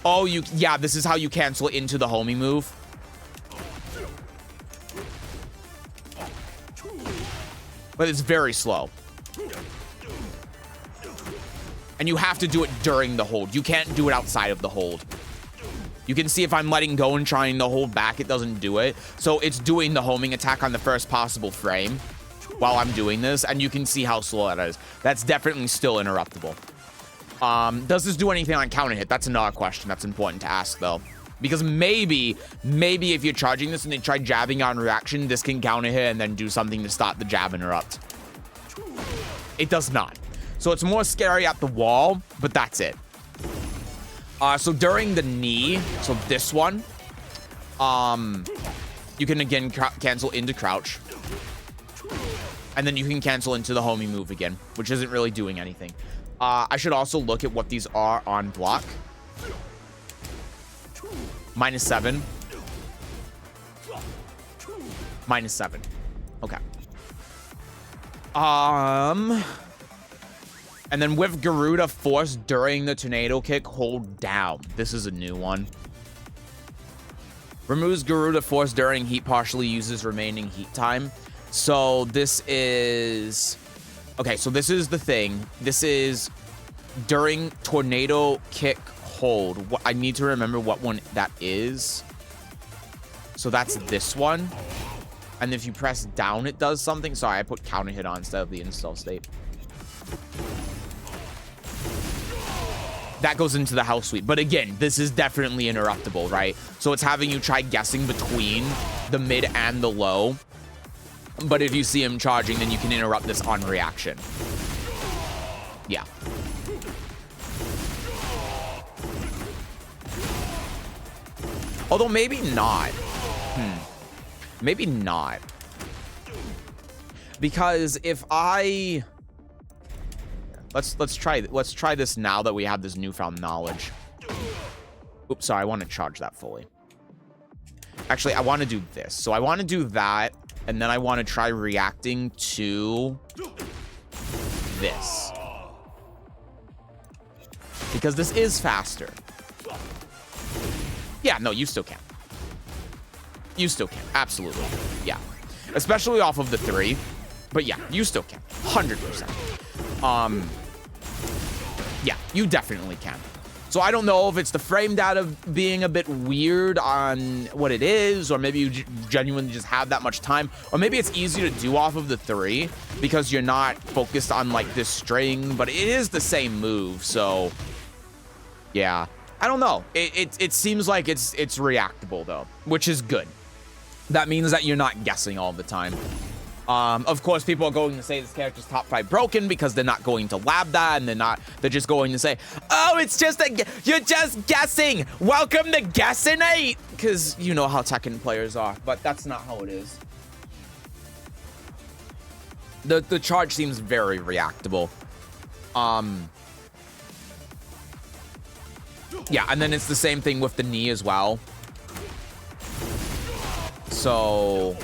oh, yeah, this is how you cancel into the homie move. But it's very slow. And you have to do it during the hold. You can't do it outside of the hold. You can see if I'm letting go and trying to hold back, it doesn't do it. So it's doing the homing attack on the first possible frame while I'm doing this. And you can see how slow that is. That's definitely still interruptible. Does this do anything on counter hit? That's another question that's important to ask, though. Because maybe if you're charging this and they try jabbing on reaction, this can counter hit and then do something to stop the jab interrupt. It does not. So it's more scary at the wall, but that's it. So during the knee, so this one, you can again cancel into crouch. And then you can cancel into the homie move again, which isn't really doing anything. I should also look at what these are on block. -7. -7. Okay. And then with Garuda force during the tornado kick, hold down. This is a new one. Removes Garuda force during heat, partially uses remaining heat time. So this is... Okay, so this is the thing. This is during tornado kick hold. I need to remember what one that is. So that's this one. And if you press down, it does something. Sorry, I put counter hit on instead of the install state. That goes into the house sweep. But again, this is definitely interruptible, right? So it's having you try guessing between the mid and the low. But if you see him charging, then you can interrupt this on reaction. Yeah. Although maybe not. Maybe not. Because if I... Let's try this now that we have this newfound knowledge. Oops, sorry, I want to charge that fully. Actually, I want to do this. So I want to do that, and then I want to try reacting to this. Because this is faster. Yeah, no, you still can. You still can, absolutely. Yeah. Especially off of the 3. But yeah, you still can. 100%. Yeah, you definitely can. So I don't know if it's the frame data being a bit weird on what it is, or maybe you genuinely just have that much time, or maybe it's easy to do off of the 3 because you're not focused on like this string, but it is the same move. So yeah, I don't know. It seems like it's reactable though, which is good. That means that you're not guessing all the time. Of course, people are going to say this character's top 5 broken because they're not going to lab that, and they're just going to say, oh, it's just you're just guessing. Welcome to Guessing 8, because you know how Tekken players are, but that's not how it is. The charge seems very reactable. Yeah, and then it's the same thing with the knee as well. So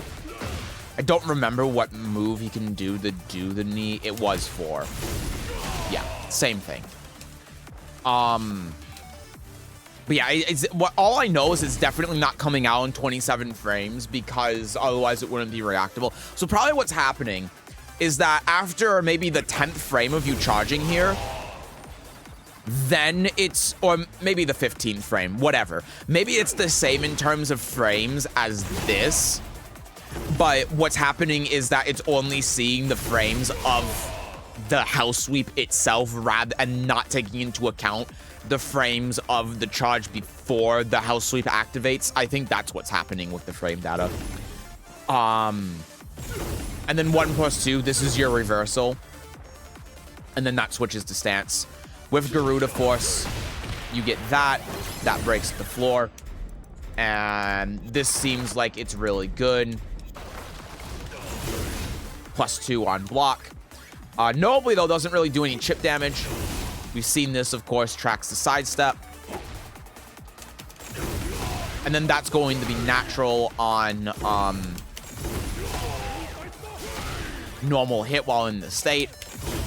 I don't remember what move he can do to do the knee. It was 4. Yeah, same thing. But yeah, all I know is it's definitely not coming out in 27 frames because otherwise it wouldn't be reactable. So probably what's happening is that after maybe the 10th frame of you charging here, then it's, or maybe the 15th frame, whatever. Maybe it's the same in terms of frames as this, but what's happening is that it's only seeing the frames of the house sweep itself rather and not taking into account the frames of the charge before the house sweep activates. I think that's what's happening with the frame data. And then 1+2, this is your reversal. And then that switches to stance. With Garuda Force, you get that. That breaks the floor. And this seems like it's really good. +2 on block. Notably, though, doesn't really do any chip damage. We've seen this, of course, tracks the sidestep. And then that's going to be natural on normal hit while in the state.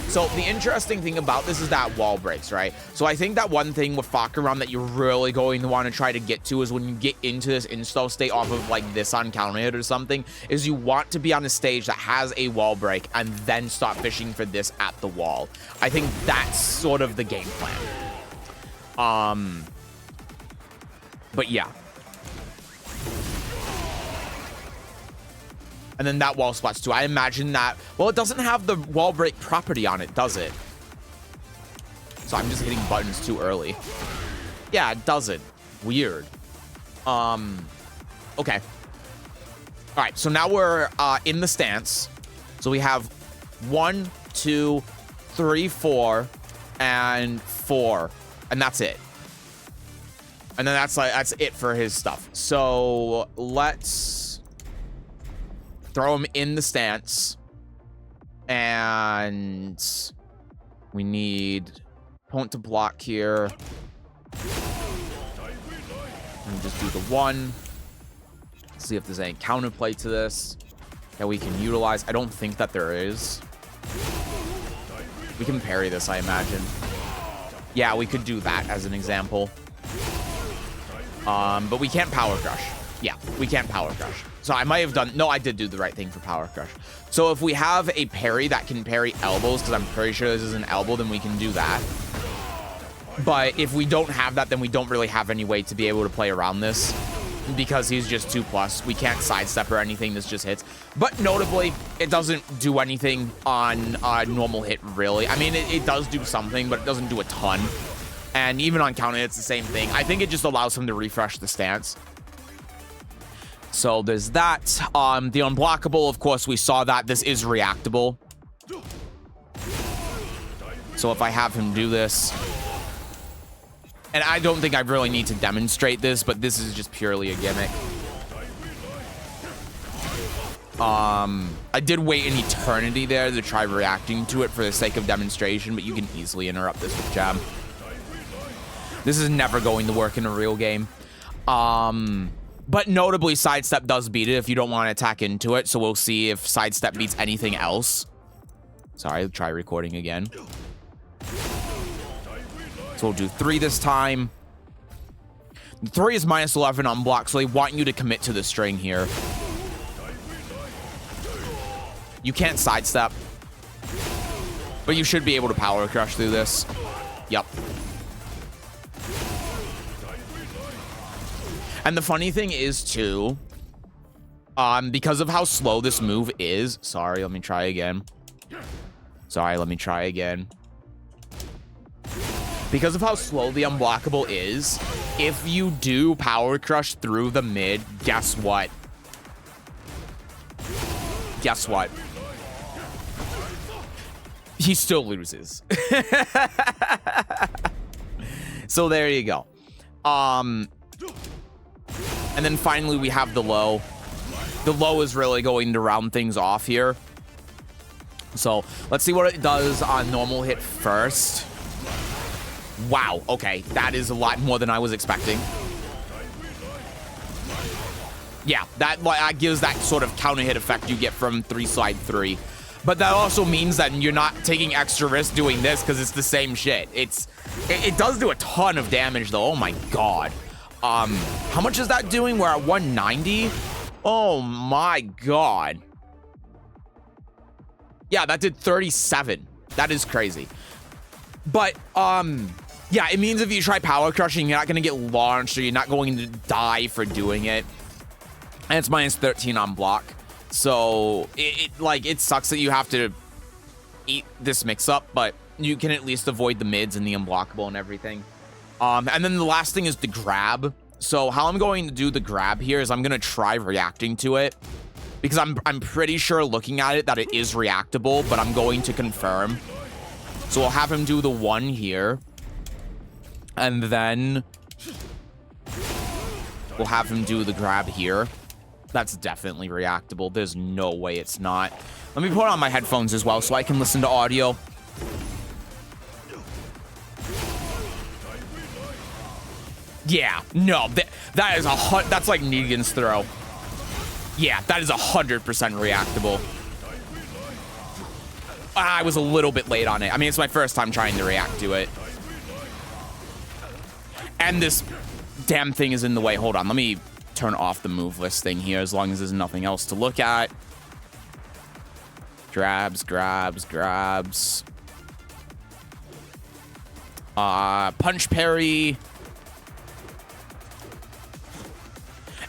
So the interesting thing about this is that wall breaks, right? So I think that one thing with Fahkumram that you're really going to want to try to get to is when you get into this install state off of like this on counter hit or something, is you want to be on a stage that has a wall break and then start fishing for this at the wall. I think that's sort of the game plan. But yeah. And then that wall splats too. I imagine that, well, it doesn't have the wall break property on it, does it? So I'm just hitting buttons too early. Yeah, it doesn't. Weird. Okay. All right, so now we're in the stance. So we have 1, 2, 3, 4, and 4. And that's it. And then that's it for his stuff. So let's throw him in the stance. And we need opponent to block here. And just do the 1. See if there's any counterplay to this that we can utilize. I don't think that there is. We can parry this, I imagine. Yeah, we could do that as an example. But we can't power crush. Yeah, we can't power crush. So I might have done... No, I did do the right thing for power crush. So if we have a parry that can parry elbows, because I'm pretty sure this is an elbow, then we can do that. But if we don't have that, then we don't really have any way to be able to play around this. Because he's just 2+. We can't sidestep or anything. This just hits. But notably, it doesn't do anything on normal hit, really. I mean, it does do something, but it doesn't do a ton. And even on counter, it's the same thing. I think it just allows him to refresh the stance. So there's that. The unblockable, of course, we saw that. This is reactable. So if I have him do this... And I don't think I really need to demonstrate this, but this is just purely a gimmick. I did wait an eternity there to try reacting to it for the sake of demonstration, but you can easily interrupt this with jab. This is never going to work in a real game. But notably, sidestep does beat it if you don't want to attack into it, so we'll see if sidestep beats anything else. Sorry, try recording again. So we'll do 3 this time. 3 is -11 on block, so they want you to commit to the string here. You can't sidestep. But you should be able to power crush through this. Yep. And the funny thing is, too, because of how slow this move is... Sorry, let me try again. Because of how slow the unblockable is, if you do Power Crush through the mid, guess what? He still loses. So there you go. And then finally we have the low. The low is really going to round things off here. So let's see what it does on normal hit first. Wow, okay, that is a lot more than I was expecting. Yeah, that gives that sort of counter hit effect you get from 3 slide 3. But that also means that you're not taking extra risk doing this because it's the same shit. It does do a ton of damage though. Oh my god. How much is that doing? We're at 190. Oh my god. Yeah, that did 37. That is crazy. But yeah, it means if you try power crushing, you're not gonna get launched or you're not going to die for doing it. And it's minus 13 on block. So it sucks that you have to eat this mix up, but you can at least avoid the mids and the unblockable and everything. And then the last thing is the grab. So how I'm going to do the grab here is I'm gonna try reacting to it because I'm pretty sure looking at it that it is reactable, but I'm going to confirm. So we'll have him do the 1 here, and then we'll have him do the grab here. That's definitely reactable. There's no way it's not. Let me put on my headphones as well so I can listen to audio. Yeah, no, that is that's like Negan's throw. Yeah, that is 100% reactable. I was a little bit late on it. I mean, it's my first time trying to react to it. And this damn thing is in the way. Hold on, let me turn off the move list thing here as long as there's nothing else to look at. Grabs. Punch parry.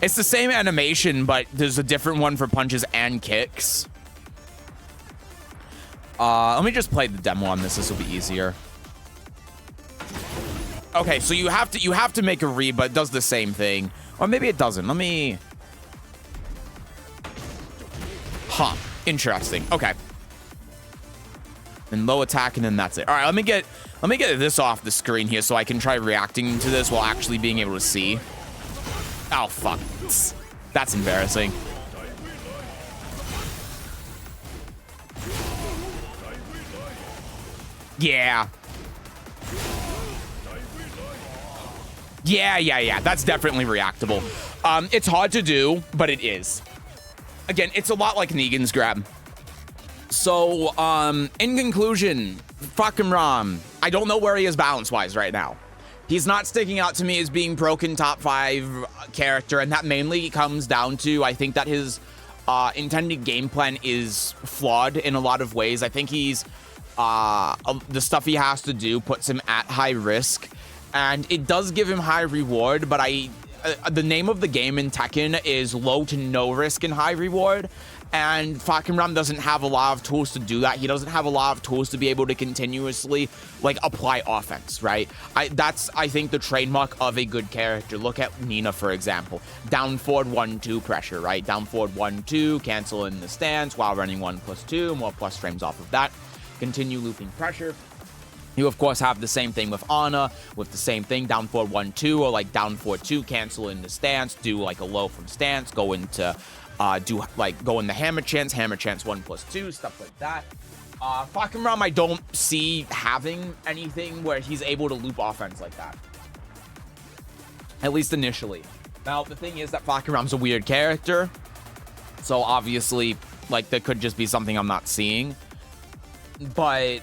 It's the same animation, but there's a different one for punches and kicks. Let me just play the demo on this. This will be easier. Okay, so you have to make a read, but it does the same thing. Or maybe it doesn't. Let me... Huh. Interesting. Okay. And low attack, and then that's it. All right, let me get this off the screen here so I can try reacting to this while actually being able to see. Oh, fuck. That's embarrassing. Yeah. Yeah. That's definitely reactable. It's hard to do, but it is. Again, it's a lot like Negan's grab. So, in conclusion, Fahkumram, I don't know where he is balance-wise right now. He's not sticking out to me as being broken top 5 character, and that mainly comes down to, I think that his intended game plan is flawed in a lot of ways. I think he's, the stuff he has to do puts him at high risk, and it does give him high reward, but the name of the game in Tekken is low to no risk and high reward. And Fahkumram doesn't have a lot of tools to do that. He doesn't have a lot of tools to be able to continuously, like, apply offense, right? That's, I think, the trademark of a good character. Look at Nina, for example. Down forward 1-2 pressure, right? Down forward 1-2, cancel in the stance while running 1+2, more plus frames off of that. Continue looping pressure. You, of course, have the same thing with Ana, with the same thing, down forward 1-2, or like down forward 2, cancel in the stance, do like a low from stance, go into... go in the hammer chance 1+2, stuff like that. Fahkumram, I don't see having anything where he's able to loop offense like that. At least initially. Now, the thing is that Fahkumram's a weird character. So obviously, like, there could just be something I'm not seeing. But,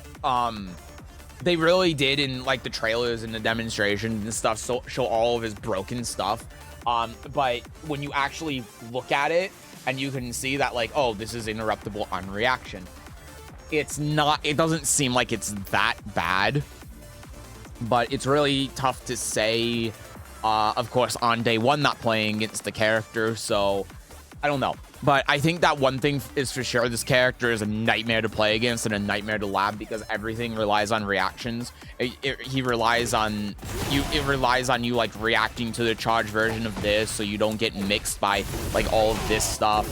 they really did in, like, the trailers and the demonstrations and stuff show all of his broken stuff. But when you actually look at it and you can see that, like, oh, this is interruptible on reaction, it doesn't seem like it's that bad, but it's really tough to say Of course, on day one, not playing against the character, so I don't know. But I think that one thing is for sure, this character is a nightmare to play against and a nightmare to lab because everything relies on reactions. He relies on you. It relies on you like reacting to the charged version of this, so you don't get mixed by like all of this stuff.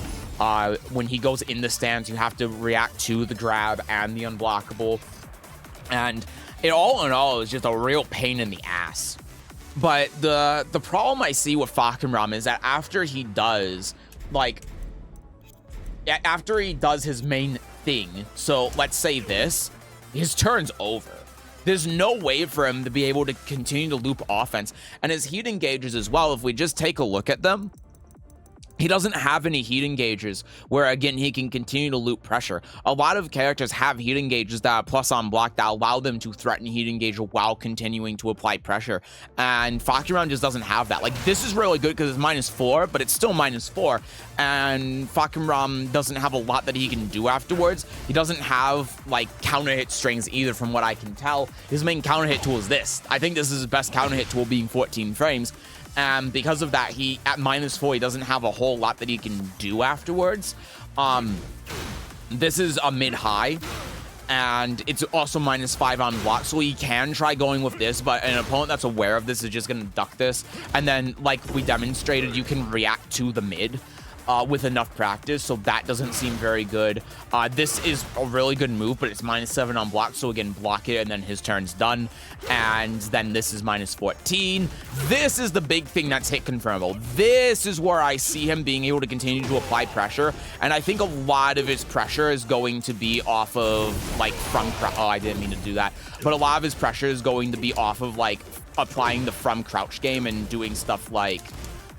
When he goes in the stance, you have to react to the grab and the unblockable, and it all in all is just a real pain in the ass. But the problem I see with Fahkumram is that after he does his main thing, so let's say this, his turn's over. There's no way for him to be able to continue to loop offense. And his heat engages as well, if we just take a look at them, he doesn't have any heat engages where, again, he can continue to loop pressure. A lot of characters have heat engages that are plus on block that allow them to threaten heat engage while continuing to apply pressure. And Fahkumram just doesn't have that. Like, this is really good because it's -4, but it's still -4. And Fahkumram doesn't have a lot that he can do afterwards. He doesn't have, like, counter hit strings either, from what I can tell. His main counter hit tool is this. I think this is his best counter hit tool, being 14 frames. And because of that, he at -4, he doesn't have a whole lot that he can do afterwards. This is a mid-high, and it's also -5 on block, so he can try going with this, but an opponent that's aware of this is just going to duck this. And then, like we demonstrated, you can react to the mid with enough practice, so that doesn't seem very good. This is a really good move, but it's -7 on block, so again, block it, and then his turn's done. And then this is -14. This is the big thing that's hit confirmable. This is where I see him being able to continue to apply pressure, and I think a lot of his pressure is going to be off of, like, oh, I didn't mean to do that. But a lot of his pressure is going to be off of, like, applying the from crouch game and doing stuff like,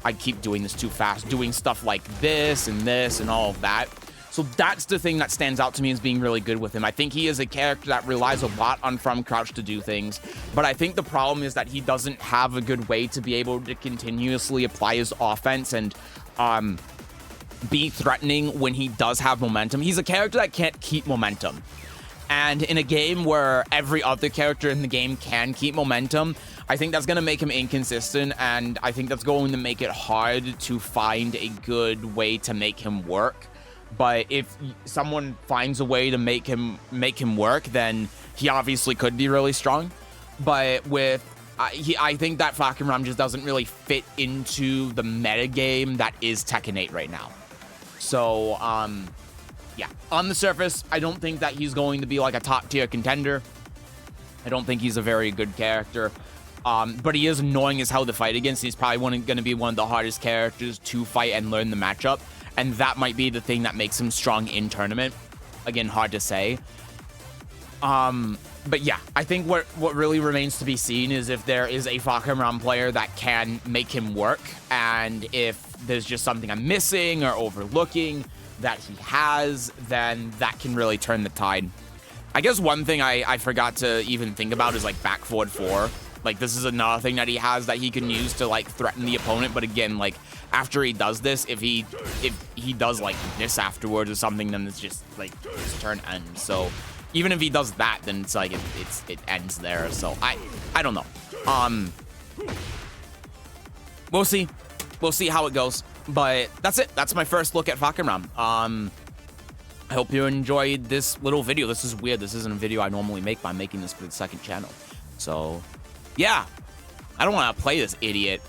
I keep doing this too fast, doing stuff like this and all of that. So that's the thing that stands out to me as being really good with him. I think he is a character that relies a lot on from crouch to do things, but I think the problem is that he doesn't have a good way to be able to continuously apply his offense and be threatening when he does have momentum. He's a character that can't keep momentum. And in a game where every other character in the game can keep momentum, I think that's going to make him inconsistent, and I think that's going to make it hard to find a good way to make him work. But if someone finds a way to make him work, then he obviously could be really strong. But with I think that Fahkumram just doesn't really fit into the meta game that is Tekken 8 right now. So yeah, on the surface, I don't think that he's going to be like a top tier contender. I don't think he's a very good character. But he is annoying as hell to fight against. He's probably going to be one of the hardest characters to fight and learn the matchup. And that might be the thing that makes him strong in tournament. Again, hard to say. But yeah, I think what really remains to be seen is if there is a Fahkumram player that can make him work. And if there's just something I'm missing or overlooking that he has, then that can really turn the tide. I guess one thing I forgot to even think about is like back forward 4. Like, this is another thing that he has that he can use to, like, threaten the opponent. But again, like, after he does this, if he does, like, this afterwards or something, then it's just, like, his turn ends. So, even if he does that, then it's, like, it ends there. So, I don't know. We'll see. We'll see how it goes. But that's it. That's my first look at Fahkumram. I hope you enjoyed this little video. This is weird. This isn't a video I normally make, but I'm making this for the second channel. So... yeah, I don't want to play this idiot.